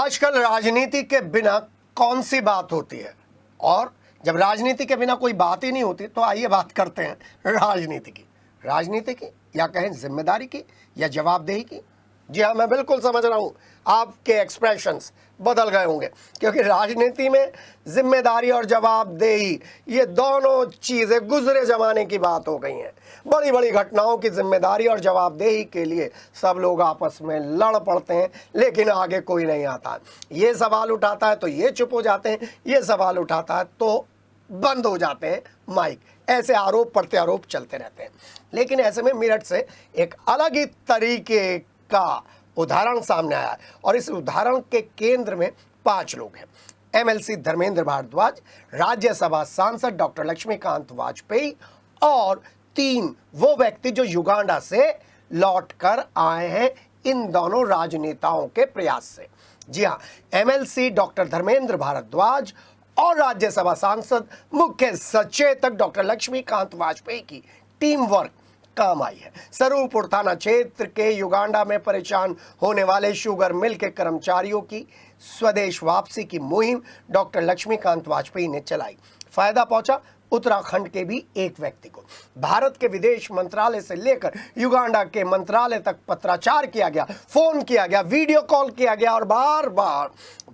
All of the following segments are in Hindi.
आजकल राजनीति के बिना कौन सी बात होती है, और जब राजनीति के बिना कोई बात ही नहीं होती तो आइए बात करते हैं राजनीति की या कहें जिम्मेदारी की या जवाबदेही की। जी हाँ, मैं बिल्कुल समझ रहा हूँ आपके एक्सप्रेशंस बदल गए होंगे, क्योंकि राजनीति में जिम्मेदारी और जवाबदेही ये दोनों चीज़ें गुजरे ज़माने की बात हो गई हैं। बड़ी बड़ी घटनाओं की जिम्मेदारी और जवाबदेही के लिए सब लोग आपस में लड़ पड़ते हैं, लेकिन आगे कोई नहीं आता। ये सवाल उठाता है तो ये चुप हो जाते हैं, ये सवाल उठाता है तो बंद हो जाते हैं माइक। ऐसे आरोप प्रत्यारोप चलते रहते हैं। लेकिन ऐसे में मेरठ से एक अलग ही तरीके का उदाहरण सामने आया है, और इस उदाहरण के केंद्र में 5 लोग हैं। एमएलसी धर्मेंद्र भारद्वाज, राज्यसभा सांसद डॉक्टर लक्ष्मीकांत वाजपेयी और 3 वो व्यक्ति जो युगांडा से लौट कर आए हैं इन दोनों राजनेताओं के प्रयास से। जी हाँ, एमएलसी डॉक्टर धर्मेंद्र भारद्वाज और राज्यसभा सांसद मुख्य सचेतक डॉक्टर लक्ष्मीकांत वाजपेयी की टीम वर्क काम आई है। सरूपुर थाना क्षेत्र के युगांडा में परेशान होने वाले शुगर मिल के कर्मचारियों की स्वदेश वापसी की मुहिम डॉक्टर लक्ष्मीकांत वाजपेयी ने चलाई। फायदा पहुंचा उत्तराखंड के भी एक व्यक्ति को। भारत के विदेश मंत्रालय से लेकर युगांडा के मंत्रालय तक पत्राचार किया गया, फोन किया गया, वीडियो कॉल किया गया और बार बार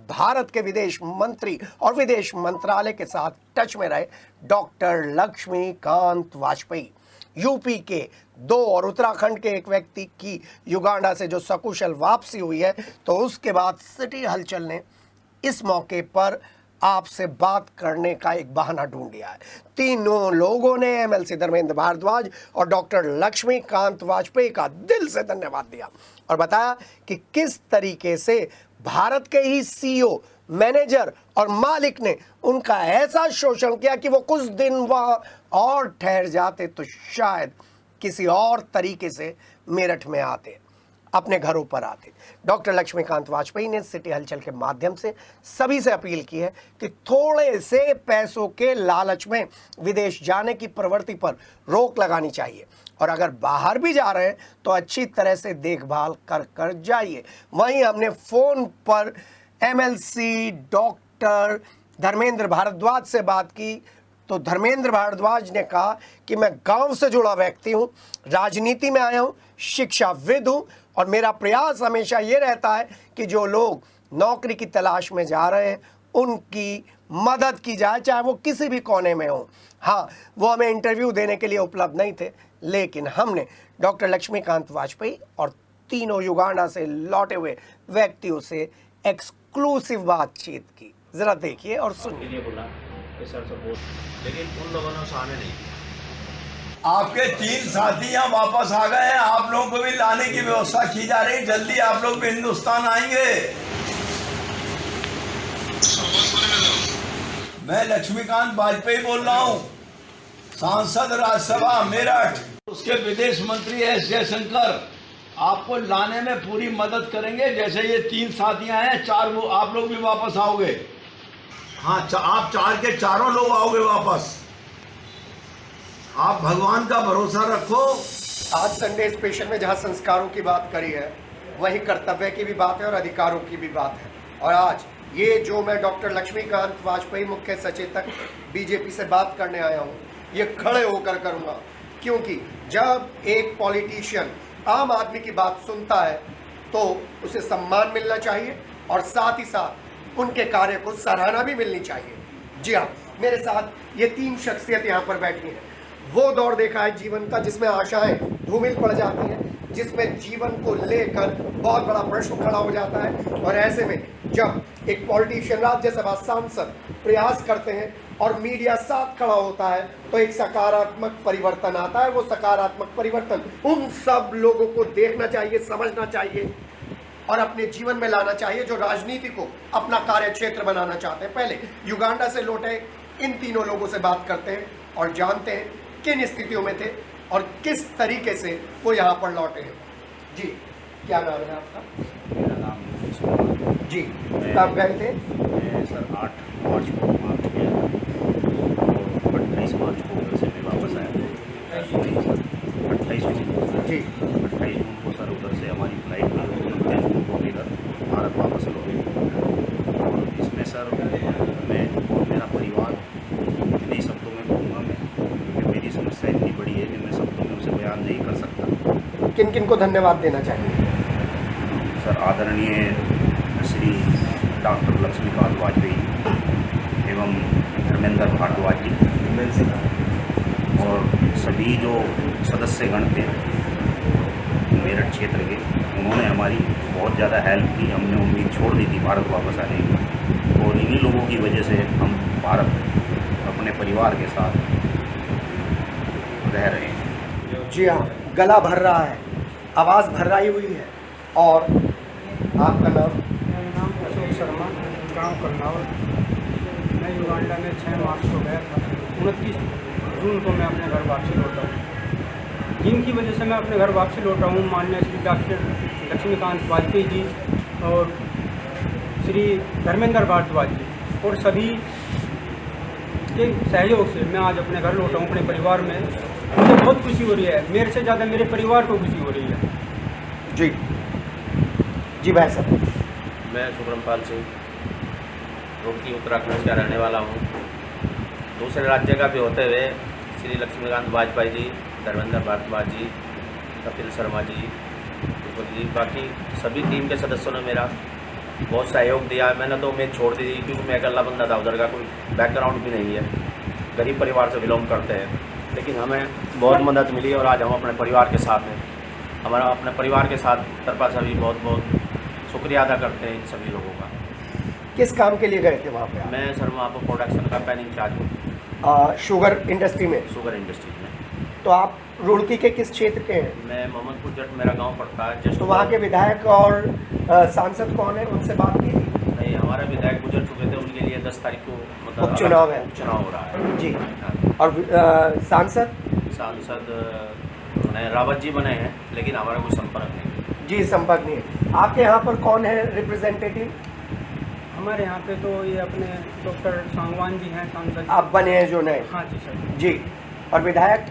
भारत के विदेश मंत्री और विदेश मंत्रालय के साथ टच में रहे डॉक्टर लक्ष्मीकांत वाजपेयी। यूपी के 2 और उत्तराखंड के एक व्यक्ति की युगांडा से जो सकुशल वापसी हुई है, तो उसके बाद सिटी हलचल ने इस मौके पर आपसे बात करने का एक बहाना ढूंढ लिया है। तीनों लोगों ने एमएलसी धर्मेंद्र भारद्वाज और डॉक्टर लक्ष्मीकांत वाजपेयी का दिल से धन्यवाद दिया और बताया कि किस तरीके से भारत के ही सीईओ, मैनेजर और मालिक ने उनका ऐसा शोषण किया कि वो कुछ दिन वहां और ठहर जाते तो शायद किसी और तरीके से मेरठ में आते, अपने घरों पर आते। डॉक्टर लक्ष्मीकांत वाजपेयी ने सिटी हलचल के माध्यम से सभी से अपील की है कि थोड़े से पैसों के लालच में विदेश जाने की प्रवृत्ति पर रोक लगानी चाहिए, और अगर बाहर भी जा रहे हैं तो अच्छी तरह से देखभाल कर कर जाइए। वहीं हमने फोन पर एमएलसी डॉक्टर धर्मेंद्र भारद्वाज से बात की तो धर्मेंद्र भारद्वाज ने कहा कि मैं गांव से जुड़ा व्यक्ति हूं, राजनीति में आया हूं, शिक्षाविद हूं, और मेरा प्रयास हमेशा ये रहता है कि जो लोग नौकरी की तलाश में जा रहे हैं उनकी मदद की जाए, चाहे वो किसी भी कोने में हो। हाँ, वो हमें इंटरव्यू देने के लिए उपलब्ध नहीं थे, लेकिन हमने डॉक्टर लक्ष्मीकांत वाजपेयी और तीनों युगांडा से लौटे हुए व्यक्तियों से एक्सक्लूसिव बातचीत की। जरा देखिए और सुनिए। लेकिन उन लोगों ने आने नहीं। आपके 3 साथी यहाँ वापस आ गए हैं, आप लोगों को भी लाने की व्यवस्था की जा रही है। जल्दी आप लोग भी हिंदुस्तान आएंगे। मैं लक्ष्मीकांत वाजपेयी बोल रहा हूँ, सांसद राज्यसभा मेरठ। उसके विदेश मंत्री एस जयशंकर आपको लाने में पूरी मदद करेंगे। जैसे ये 3 साथियां हैं, 4 वो आप लोग भी वापस आओगे। हाँ, आप 4 के चारों लोग आओगे वापस। आप भगवान का भरोसा रखो। आज संडे स्पेशल में जहां संस्कारों की बात करी है, वहीं कर्तव्य की भी बात है और अधिकारों की भी बात है। और आज ये जो मैं डॉक्टर लक्ष्मीकांत वाजपेयी मुख्य सचेतक बीजेपी से बात करने आया हूँ, ये खड़े होकर करूँगा, क्योंकि जब एक पॉलिटिशियन आम आदमी की बात सुनता है तो उसे सम्मान मिलना चाहिए और साथ ही साथ उनके कार्य को सराहना भी मिलनी चाहिए। जी हाँ, मेरे साथ ये 3 शख्सियत यहाँ पर बैठी हैं। वो दौर देखा है जीवन का जिसमें आशाएं धूमिल पड़ जाती हैं, जिसमें जीवन को लेकर बहुत बड़ा प्रश्न खड़ा हो जाता है, और ऐसे में जब एक पॉलिटिशियन, राज्यसभा सांसद प्रयास करते हैं और मीडिया साथ खड़ा होता है तो एक सकारात्मक परिवर्तन आता है। वो सकारात्मक परिवर्तन उन सब लोगों को देखना चाहिए, समझना चाहिए और अपने जीवन में लाना चाहिए जो राजनीति को अपना कार्य क्षेत्र बनाना चाहते हैं। पहले युगांडा से लौटे इन तीनों लोगों से बात करते हैं और जानते हैं किन स्थितियों में थे और किस तरीके से वो यहाँ पर लौटे हैं। जी, क्या नाम है आपका? मेरा नाम जी, कब गए थे? सर 8 मार्च को वहाँ गया और 28 मार्च को उधर से मैं वापस आया। 28 जून जी, 28 जून को सर उधर से हमारी फ्लाइट 29 जून को इधर भारत वापस लौटे। किन किन को धन्यवाद देना चाहिए? सर आदरणीय श्री डॉक्टर लक्ष्मीकांत वाजपेयी एवं धर्मेंद्र भारद्वाज जी और सभी जो सदस्यगण थे मेरठ क्षेत्र के, उन्होंने हमारी बहुत ज़्यादा हेल्प की। हमने उम्मीद छोड़ दी थी भारत वापस आने की, और इन्हीं लोगों की वजह से हम भारत अपने परिवार के साथ रह रहे हैं। जी हाँ, गला भर रहा है, आवाज़ भर्राई हुई है। और आपका नाम? मेरा नाम अशोक शर्मा, गांव करनावल। मैं युगांडा में 6 मार्च को गया था। 29 जून को मैं अपने घर वापसी लौटा हूँ। जिनकी वजह से मैं अपने घर वापसी लौटा हूँ, माननीय श्री डॉक्टर लक्ष्मीकांत वाजपेयी जी और श्री धर्मेंद्र भारद्वाज जी और सभी के सहयोग से मैं आज अपने घर लौटा हूँ, अपने परिवार में। मुझे बहुत खुशी हो रही है, मेरे से ज़्यादा मेरे परिवार को खुशी हो रही है। जी जी भाई साहब। मैं सुब्रमपाल सिंह रुड़की उत्तराखंड का रहने वाला हूँ। दूसरे राज्य का भी होते हुए श्री लक्ष्मीकांत वाजपेयी जी, धर्मेंद्र भारद्वाज जी, कपिल शर्मा जी, जी, बाकी सभी टीम के सदस्यों ने मेरा बहुत सहयोग दिया। मैंने तो उम्मीद छोड़ दी थी क्योंकि मैं अकेला बंदा था, उधर का कोई बैकग्राउंड भी नहीं है, गरीब परिवार से बिलोंग करते हैं, लेकिन हमें बहुत मदद मिली और आज हम अपने परिवार के साथ हैं। हमारा अपने परिवार के साथ तरफा सभी बहुत बहुत शुक्रिया अदा करते हैं इन सभी लोगों का। किस काम के लिए गए थे वहाँ पे आप? मैं सर वहाँ पर प्रोडक्शन का पैन इंचार्ज हूँ शुगर इंडस्ट्री में। शुगर इंडस्ट्री में। तो आप रुड़की के किस क्षेत्र के हैं? मैं मोहम्मदपुर जट मेरा गांव पड़ता है जस्ट। तो वहाँ के विधायक और सांसद कौन है, उनसे बात की थी? नहीं, हमारे विधायक गुजर चुके थे, उनके लिए 10 तारीख को मतलब उपचुनाव है। उपचुनाव हो रहा है जी। हाँ। और सांसद नए रावत जी बने हैं, लेकिन हमारा कोई संपर्क नहीं। जी, संपर्क नहीं है। आपके यहाँ पर कौन है रिप्रेजेंटेटिव? हमारे यहाँ पे तो ये अपने डॉक्टर सांगवान जी हैं, सांसद। आप बने हैं जो नए? हाँ जी सर। जी। और विधायक?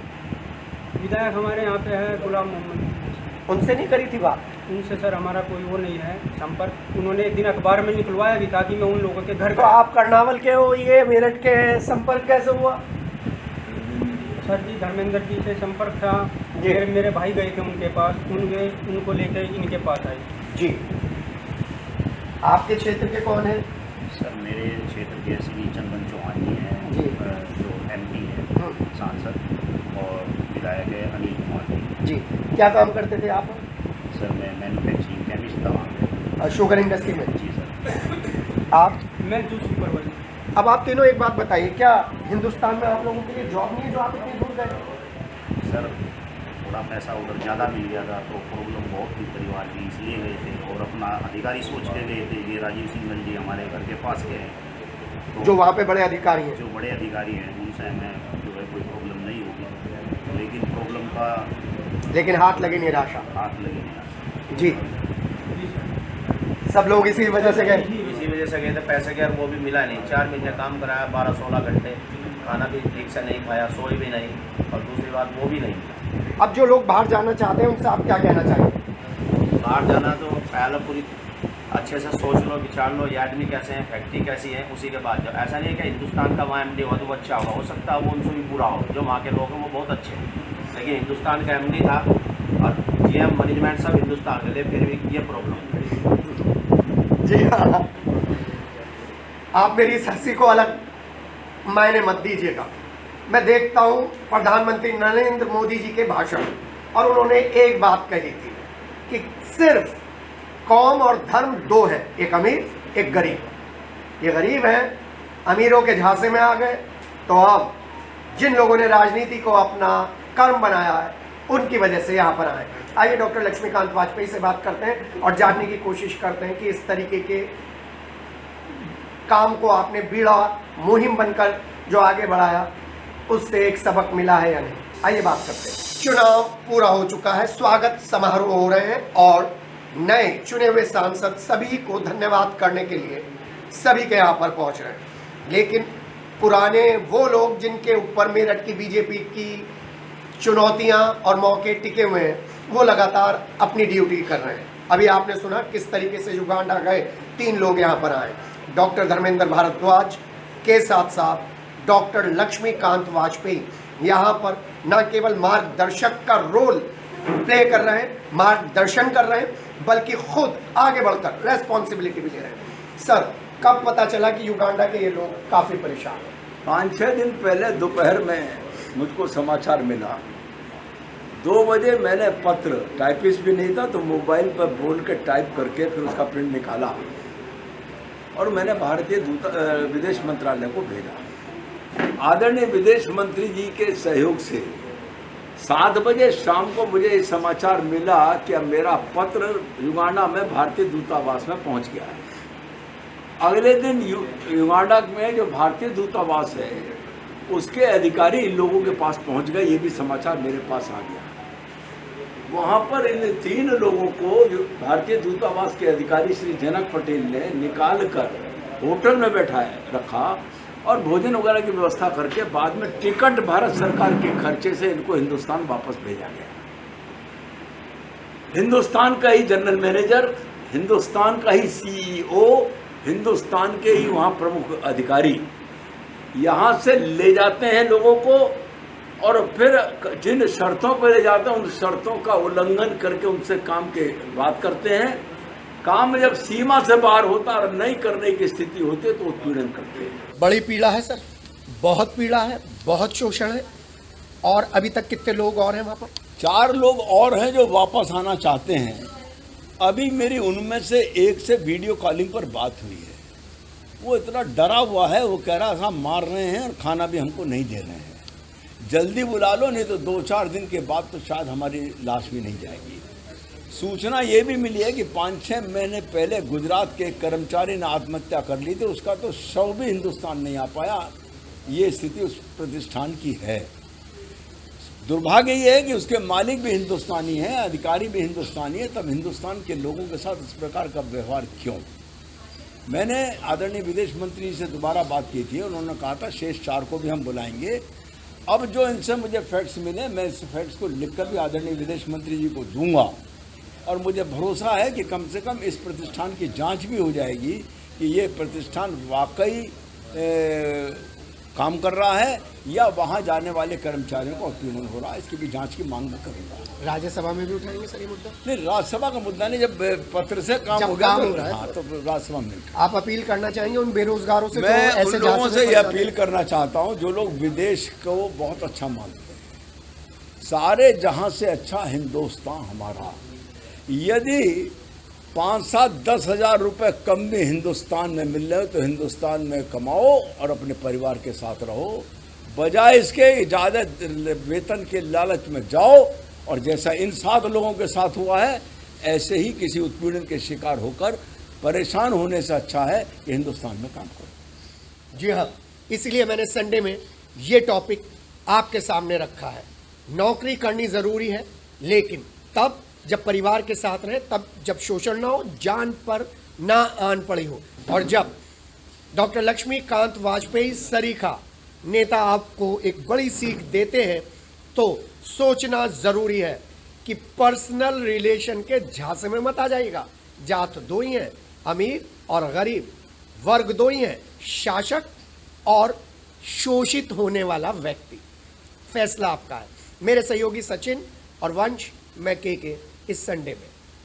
विधायक हमारे यहाँ पे है गुलाम मोहम्मद। उनसे नहीं करी थी बात? उनसे सर हमारा कोई वो नहीं है संपर्क। उन्होंने एक दिन अखबार में निकलवाया भी था कि मैं उन लोगों के घर तो आप करनावल के हो, ये मेरठ के, संपर्क कैसे हुआ? सर जी धर्मेंद्र जी से संपर्क था। जी। मेरे भाई गए थे उनके पास, उनको लेकर इनके पास आए। जी। आपके क्षेत्र के कौन है? सर मेरे क्षेत्र के श्री चंदन चौहान जी हैं, जी। जो MP है, सांसद, और विधायक है अनिल कुमार जी। जी। क्या काम करते थे आप? सर मैं मैन्युफैक्चरिंग केमिस्ट था वहाँ पे। शुगर इंडस्ट्री में? जी सर। आप? मैं जूस सुपरवाइजर। अब आप तीनों एक बात बताइए, क्या हिंदुस्तान में आप लोगों के लिए जॉब नहीं है जो आप इतनी दूर गए? सर थोड़ा पैसा उधर ज़्यादा मिल गया था, तो प्रॉब्लम बहुत थी परिवार की, इसलिए गए थे। और अपना अधिकारी सोच के गए थे। ये राजीव सिंह जी हमारे घर के पास के हैं, तो जो वहाँ पे बड़े अधिकारी हैं? जो बड़े अधिकारी हैं, उनसे हमें जो है कोई प्रॉब्लम नहीं होगी, लेकिन प्रॉब्लम का लेकिन हाथ लगे निराशा। हाथ लगे नहीं। जी। सब लोग इसी वजह से गए? इसी वजह से गए थे, पैसे के, और वो भी मिला नहीं। 4 महीने काम कराया, 12-16 घंटे, खाना भी ठीक से नहीं खाया, सोए भी नहीं, और दूसरी बात वो भी नहीं मिला। अब जो लोग बाहर जाना चाहते हैं उनसे आप क्या कहना चाहिए? बाहर जाना तो पहले पूरी अच्छे से सोच लो, विचार लो, ये आदमी कैसे हैं, फैक्ट्री कैसी है, उसी के बाद जाओ। ऐसा नहीं है कि हिंदुस्तान का वहाँ MD हुआ तो वो अच्छा होगा, हो सकता है वो उनसे भी बुरा हो। जो वहाँ के लोग हैं वो बहुत अच्छे हैं, लेकिन हिंदुस्तान का MD था और GM मैनेजमेंट सब हिंदुस्तान के लिए, फिर भी ये प्रॉब्लम। जी हाँ। आप मेरी इस हंसी को अलग मायने मत दीजिएगा। मैं देखता हूँ प्रधानमंत्री नरेंद्र मोदी जी के भाषण, और उन्होंने एक बात कही थी कि सिर्फ कौम और धर्म 2 है, एक अमीर एक गरीब। ये गरीब हैं, अमीरों के झांसे में आ गए, तो अब जिन लोगों ने राजनीति को अपना कर्म बनाया है उनकी वजह से यहाँ पर आए। आइए डॉक्टर लक्ष्मीकांत वाजपेयी से बात करते हैं और जानने की कोशिश करते हैं कि इस तरीके के काम को आपने बीड़ा मुहिम बनकर जो आगे बढ़ाया, उससे एक सबक मिला है या नहीं। आइए बात करते हैं। चुनाव पूरा हो चुका है, स्वागत समारोह हो रहे हैं, और नए चुने हुए सांसद सभी को धन्यवाद करने के लिए सभी के यहाँ पर पहुँच रहे हैं। लेकिन पुराने वो लोग जिनके ऊपर मेरठ की बीजेपी की चुनौतियाँ और मौके टिके हुए हैं, वो लगातार अपनी ड्यूटी कर रहे हैं। अभी आपने सुना किस तरीके से युगांडा गए 3 लोग यहाँ पर आए, डॉक्टर धर्मेंद्र भारद्वाज के साथ साथ डॉक्टर लक्ष्मीकांत वाजपेयी यहाँ पर न केवल मार्गदर्शक का रोल प्ले कर रहे हैं, मार्गदर्शन कर रहे हैं, बल्कि खुद आगे बढ़कर रेस्पॉन्सिबिलिटी भी ले रहे हैं। सर, कब पता चला कि युगांडा के ये लोग काफ़ी परेशान हैं? 5-6 दिन पहले दोपहर में मुझको समाचार मिला। 2 बजे मैंने पत्र, टाइपिस्ट भी नहीं था तो मोबाइल पर बोल के टाइप करके फिर उसका प्रिंट निकाला और मैंने भारतीय विदेश मंत्रालय को भेजा। आदरणीय विदेश मंत्री जी के सहयोग से 7 बजे शाम को मुझे ये समाचार मिला कि अब मेरा पत्र युगांडा में भारतीय दूतावास में पहुंच गया है। अगले दिन युगांडा में जो भारतीय दूतावास है उसके अधिकारी इन लोगों के पास पहुंच गए, ये भी समाचार मेरे पास आ गया। वहाँ पर इन 3 लोगों को जो भारतीय दूतावास के अधिकारी श्री जनक पटेल ने निकाल कर होटल में रखा और भोजन वगैरह की व्यवस्था करके बाद में टिकट भारत सरकार के खर्चे से इनको हिंदुस्तान वापस भेजा गया। हिंदुस्तान का ही जनरल मैनेजर, हिंदुस्तान का ही सीईओ, हिंदुस्तान के ही वहाँ प्रमुख अधिकारी यहाँ से ले जाते हैं लोगों को और फिर जिन शर्तों पर ले जाते हैं उन शर्तों का उल्लंघन करके उनसे काम के बात करते हैं। काम जब सीमा से बाहर होता और नहीं करने की स्थिति होती है तो उत्पीड़न करते हैं। बड़ी पीड़ा है सर, बहुत पीड़ा है, बहुत शोषण है। और अभी तक कितने लोग और हैं वहाँ पर? 4 लोग और हैं जो वापस आना चाहते हैं। अभी मेरी उनमें से एक से वीडियो कॉलिंग पर बात हुई है। वो इतना डरा हुआ है, वो कह रहा है मार रहे हैं और खाना भी हमको नहीं दे रहे हैं, जल्दी बुला लो नहीं तो 2-4 दिन के बाद तो शायद हमारी लाश भी नहीं जाएगी। सूचना ये भी मिली है कि 5-6 महीने पहले गुजरात के एक कर्मचारी ने आत्महत्या कर ली थी, उसका तो शव भी हिंदुस्तान नहीं आ पाया। ये स्थिति उस प्रतिष्ठान की है। दुर्भाग्य ये है कि उसके मालिक भी हिंदुस्तानी हैं, अधिकारी भी हिंदुस्तानी है, तब हिंदुस्तान के लोगों के साथ इस प्रकार का व्यवहार क्यों? मैंने आदरणीय विदेश मंत्री से दोबारा बात की थी, उन्होंने कहा था शेष 4 को भी हम बुलाएंगे। अब जो इनसे मुझे फैक्ट्स मिले मैं इस फैक्ट्स को लिखकर भी आदरणीय विदेश मंत्री जी को दूंगा और मुझे भरोसा है कि कम से कम इस प्रतिष्ठान की जांच भी हो जाएगी कि ये प्रतिष्ठान वाकई काम कर रहा है या वहाँ जाने वाले कर्मचारियों को उत्पीड़न हो रहा है। इसकी भी जांच की मांग करूँगा। राज्यसभा में भी उठाएंगे सर ये मुद्दा? नहीं, राज्यसभा का मुद्दा नहीं, जब पत्र से काम हो गया तो राज्यसभा में। आप अपील करना चाहेंगे उन बेरोजगारों से? मैं उन लोगों से ये अपील करना चाहता हूँ जो लोग विदेश को बहुत अच्छा मानते हैं। सारे जहाँ से अच्छा हिंदुस्तान हमारा। यदि 5-7-10 हज़ार रुपये कम भी हिंदुस्तान में मिल रहे हो तो हिंदुस्तान में कमाओ और अपने परिवार के साथ रहो, बजाय इसके ज़्यादा वेतन के लालच में जाओ और जैसा इन 7 लोगों के साथ हुआ है ऐसे ही किसी उत्पीड़न के शिकार होकर परेशान होने से अच्छा है कि हिंदुस्तान में काम करो। जी हाँ, इसलिए मैंने संडे में ये टॉपिक आपके सामने रखा है। नौकरी करनी ज़रूरी है, लेकिन तब जब परिवार के साथ रहे, तब जब शोषण ना हो, जान पर ना आन पड़ी हो। और जब डॉक्टर लक्ष्मीकांत वाजपेयी सरीखा नेता आपको एक बड़ी सीख देते हैं तो सोचना ज़रूरी है कि पर्सनल रिलेशन के झांसे में मत आ जाइएगा। जात 2 ही हैं, अमीर और गरीब, वर्ग 2 ही हैं, शासक और शोषित होने वाला व्यक्ति। फैसला आपका है। मेरे सहयोगी सचिन और वंश, मैं के इस संडे में।